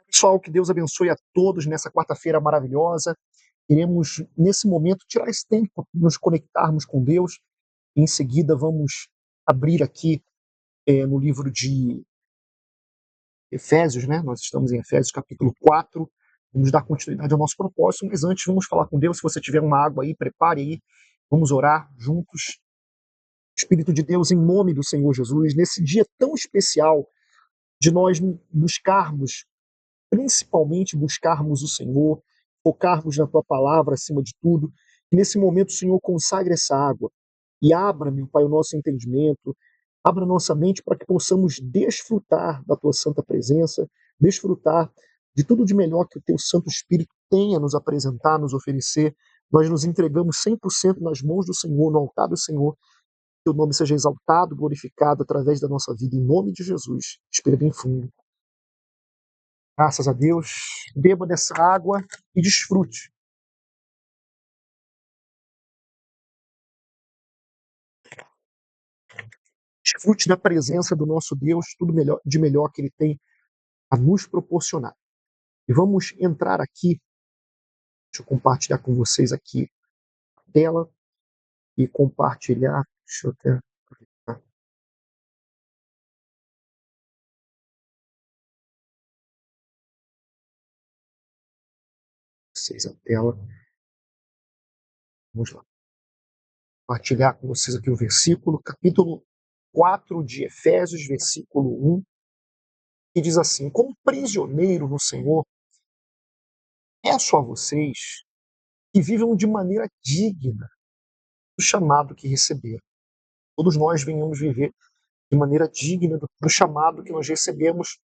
Pessoal, que Deus abençoe a todos nessa quarta-feira maravilhosa. Queremos, nesse momento, tirar esse tempo para nos conectarmos com Deus. Em seguida, vamos abrir aqui no livro de Efésios, né? Nós estamos em Efésios capítulo 4. Vamos dar continuidade ao nosso propósito, mas antes vamos falar com Deus. Se você tiver uma água aí, prepare aí. Vamos orar juntos. Espírito de Deus, em nome do Senhor Jesus, nesse dia tão especial de nós buscarmos, principalmente buscarmos o Senhor, focarmos na Tua palavra acima de tudo, que nesse momento o Senhor consagre essa água e abra, meu Pai, o nosso entendimento, abra nossa mente para que possamos desfrutar da Tua santa presença, desfrutar de tudo de melhor que o Teu Santo Espírito tem a nos apresentar, nos oferecer. Nós nos entregamos 100% nas mãos do Senhor, no altar do Senhor. Que o nome seja exaltado, glorificado através da nossa vida, em nome de Jesus. Respira bem fundo. Graças a Deus. Beba dessa água e desfrute. Desfrute da presença do nosso Deus, tudo melhor, de melhor que Ele tem a nos proporcionar. E vamos entrar aqui, deixa eu compartilhar com vocês aqui a tela e compartilhar, deixa eu até aproveitar vocês a tela. Vamos lá. Compartilhar com vocês aqui o versículo, capítulo 4 de Efésios, versículo 1, que diz assim: como prisioneiro no Senhor, peço a vocês que vivam de maneira digna do chamado que receberam. Todos nós venhamos viver de maneira digna do chamado que nós recebemos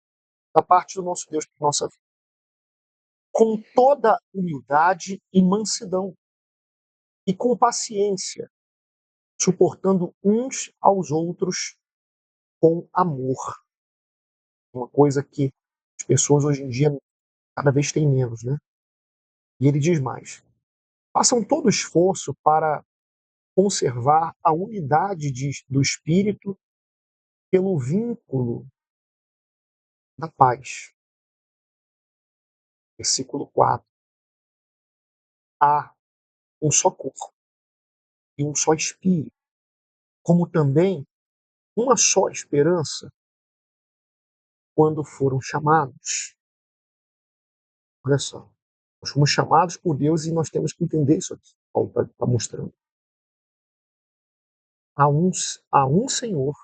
da parte do nosso Deus para a nossa vida. Com toda humildade e mansidão, e com paciência, suportando uns aos outros com amor. Uma coisa que as pessoas hoje em dia cada vez têm menos, né? E ele diz mais: façam todo o esforço para conservar a unidade do Espírito pelo vínculo da paz. Versículo 4. Há um só corpo e um só Espírito, como também uma só esperança quando foram chamados. Olha só, nós fomos chamados por Deus e nós temos que entender isso aqui. Paulo está mostrando. Há um Senhor,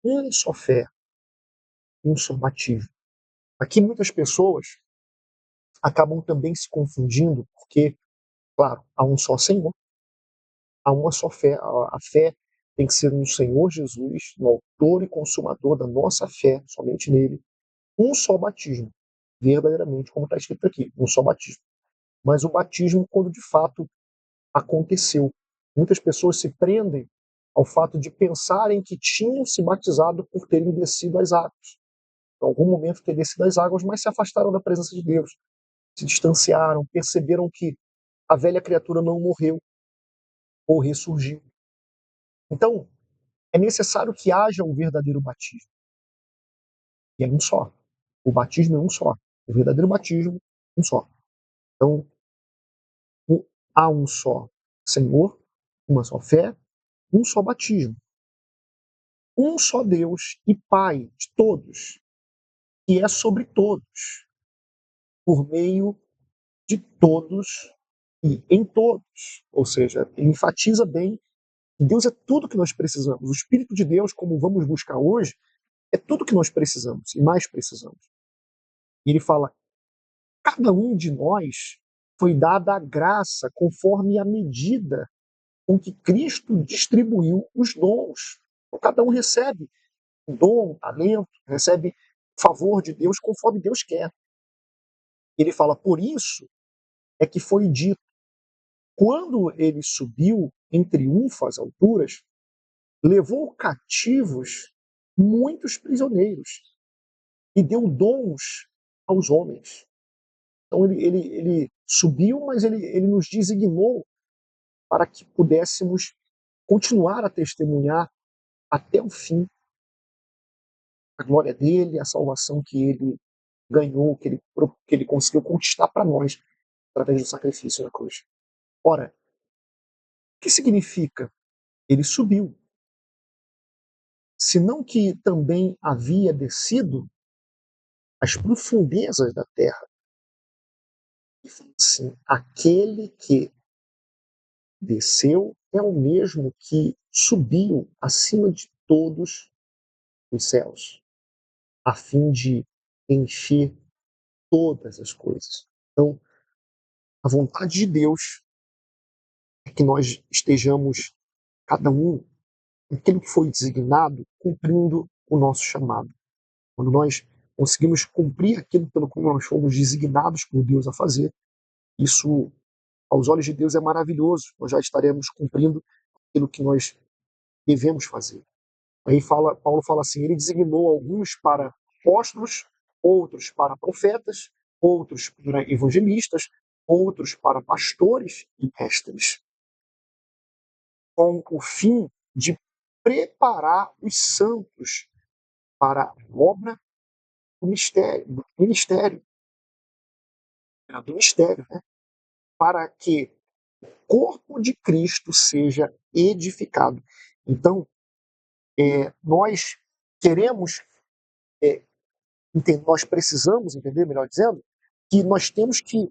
uma só fé, um só batismo. Aqui muitas pessoas acabam também se confundindo, porque, claro, há um só Senhor, há uma só fé. A fé tem que ser no Senhor Jesus, no autor e consumador da nossa fé, somente nele. Um só batismo, verdadeiramente, como está escrito aqui, um só batismo. Mas o batismo quando de fato aconteceu. Muitas pessoas se prendem ao fato de pensarem que tinham se batizado por terem descido as águas. Em algum momento ter descido as águas, mas se afastaram da presença de Deus, se distanciaram, perceberam que a velha criatura não morreu ou ressurgiu. Então, é necessário que haja um verdadeiro batismo. E é um só. O batismo é um só. O verdadeiro batismo, um só. Então, há um só Senhor, uma só fé, um só batismo. Um só Deus e Pai de todos, que é sobre todos, por meio de todos e em todos. Ou seja, ele enfatiza bem que Deus é tudo que nós precisamos. O Espírito de Deus, como vamos buscar hoje, é tudo que nós precisamos e mais precisamos. E ele fala: cada um de nós foi dada a graça conforme a medida com que Cristo distribuiu os dons. Então, cada um recebe um dom, um talento, recebe o favor de Deus conforme Deus quer. Ele fala: por isso é que foi dito, quando ele subiu em triunfo às alturas, levou cativos muitos prisioneiros e deu dons aos homens. Então ele subiu, mas ele nos designou para que pudéssemos continuar a testemunhar até o fim a glória dele, a salvação que ele ganhou, que ele conseguiu conquistar para nós através do sacrifício na cruz. Ora, o que significa? Ele subiu. Senão que também havia descido às profundezas da terra. E fala assim: aquele que desceu é o mesmo que subiu acima de todos os céus, a fim de encher todas as coisas. Então, a vontade de Deus é que nós estejamos, cada um, naquilo que foi designado, cumprindo o nosso chamado. Quando nós conseguimos cumprir aquilo pelo qual nós fomos designados por Deus a fazer, isso, aos olhos de Deus, é maravilhoso. Nós já estaremos cumprindo aquilo que nós devemos fazer. Aí Paulo fala assim: ele designou alguns para apóstolos, outros para profetas, outros para evangelistas, outros para pastores e mestres, com o fim de preparar os santos para a obra do mistério, né? Para que o corpo de Cristo seja edificado. Então, nós queremos, nós precisamos entender, melhor dizendo, que nós temos que,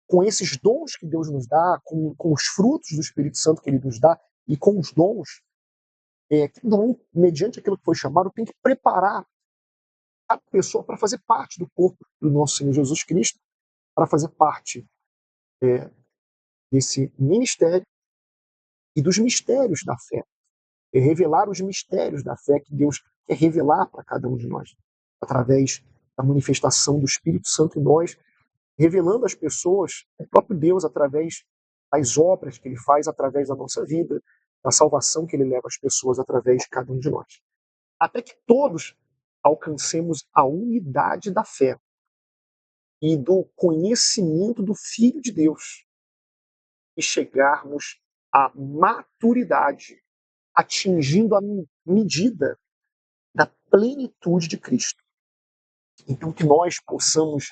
com esses dons que Deus nos dá, com os frutos do Espírito Santo que Ele nos dá, e com os dons, cada um, mediante aquilo que foi chamado, tem que preparar a pessoa para fazer parte do corpo do nosso Senhor Jesus Cristo, para fazer parte desse ministério e dos mistérios da fé. Revelar os mistérios da fé que Deus quer revelar para cada um de nós, através da manifestação do Espírito Santo em nós, revelando às pessoas o próprio Deus através das obras que Ele faz através da nossa vida, da salvação que Ele leva às pessoas através de cada um de nós. Até que todos alcancemos a unidade da fé e do conhecimento do Filho de Deus e chegarmos à maturidade, atingindo a medida da plenitude de Cristo. Então, que nós possamos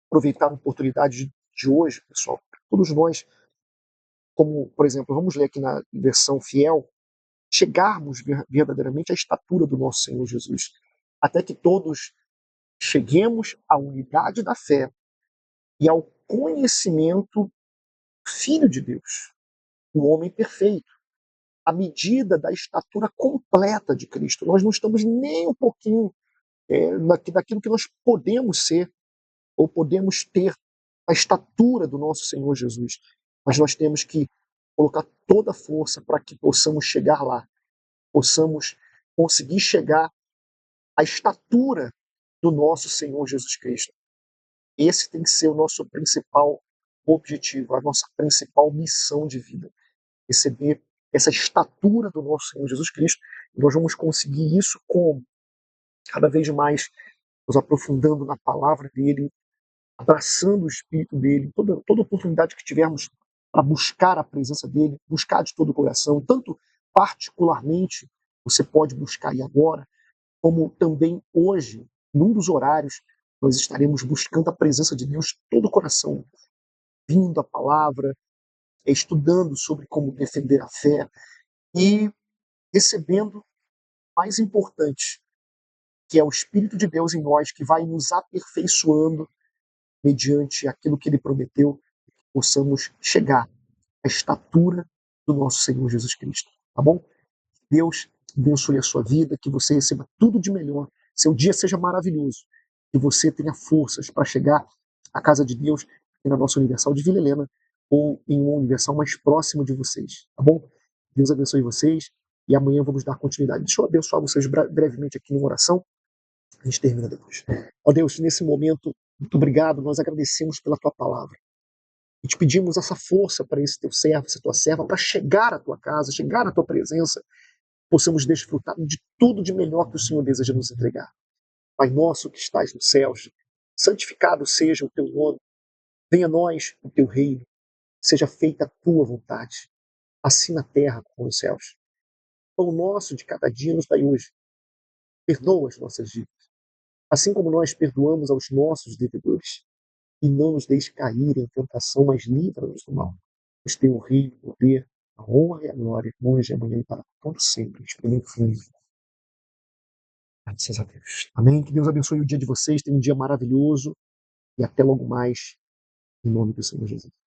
aproveitar a oportunidade de hoje, pessoal, todos nós, como, por exemplo, vamos ler aqui na versão fiel, chegarmos verdadeiramente à estatura do nosso Senhor Jesus, até que todos cheguemos à unidade da fé e ao conhecimento do Filho de Deus, o homem perfeito, à medida da estatura completa de Cristo. Nós não estamos nem um pouquinho daquilo que nós podemos ser ou podemos ter a estatura do nosso Senhor Jesus. Mas nós temos que colocar toda a força para que possamos chegar lá, possamos conseguir chegar à estatura do nosso Senhor Jesus Cristo. Esse tem que ser o nosso principal objetivo, a nossa principal missão de vida. Receber essa estatura do nosso Senhor Jesus Cristo. E nós vamos conseguir isso como? Cada vez mais nos aprofundando na palavra dele, abraçando o Espírito dele, toda oportunidade que tivermos para buscar a presença dele, buscar de todo o coração, tanto particularmente você pode buscar aí agora, como também hoje, num dos horários, nós estaremos buscando a presença de Deus de todo o coração, vindo a palavra, estudando sobre como defender a fé e recebendo o mais importante, que é o Espírito de Deus em nós, que vai nos aperfeiçoando mediante aquilo que ele prometeu, possamos chegar à estatura do nosso Senhor Jesus Cristo. Tá bom? Deus abençoe a sua vida, que você receba tudo de melhor, seu dia seja maravilhoso, que você tenha forças para chegar à casa de Deus na nossa Universal de Vila Helena ou em uma Universal mais próxima de vocês. Tá bom? Deus abençoe vocês e amanhã vamos dar continuidade. Deixa eu abençoar vocês brevemente aqui numa oração. A gente termina depois. Ó Deus, nesse momento, muito obrigado, nós agradecemos pela tua palavra. E te pedimos essa força para esse teu servo, essa tua serva, para chegar à tua casa, chegar à tua presença, possamos desfrutar de tudo de melhor que o Senhor deseja nos entregar. Pai nosso que estás nos céus, santificado seja o teu nome, venha a nós o teu reino, seja feita a tua vontade, assim na terra como nos céus. O pão nosso de cada dia nos dai hoje. Perdoa as nossas dívidas, assim como nós perdoamos aos nossos devedores. E não nos deixe cair em tentação, mas livra-nos do mal. Pois teu reino, o poder, a honra e a glória, hoje, amanhã e para todo sempre. Experimente. Graças a Deus. Amém. Que Deus abençoe o dia de vocês. Tenham um dia maravilhoso. E até logo mais, em nome do Senhor Jesus.